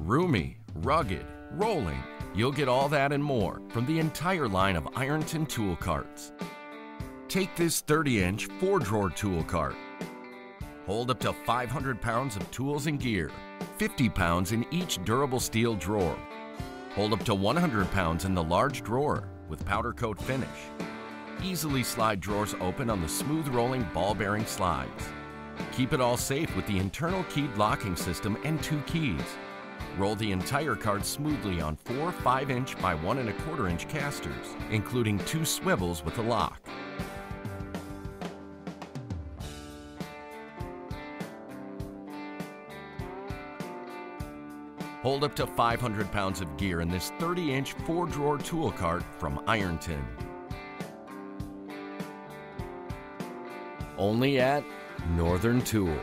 Roomy, rugged, rolling, you'll get all that and more from the entire line of Ironton tool carts. Take this 30-inch 4-drawer tool cart. Hold up to 500 pounds of tools and gear, 50 pounds in each durable steel drawer. Hold up to 100 pounds in the large drawer with powder coat finish. Easily slide drawers open on the smooth rolling ball bearing slides. Keep it all safe with the internal keyed locking system and 2 keys. Roll the entire cart smoothly on 4 5-inch by 1 1/4-inch casters, including 2 swivels with a lock. Hold up to 500 pounds of gear in this 30-inch 4-drawer tool cart from Ironton. Only at Northern Tool.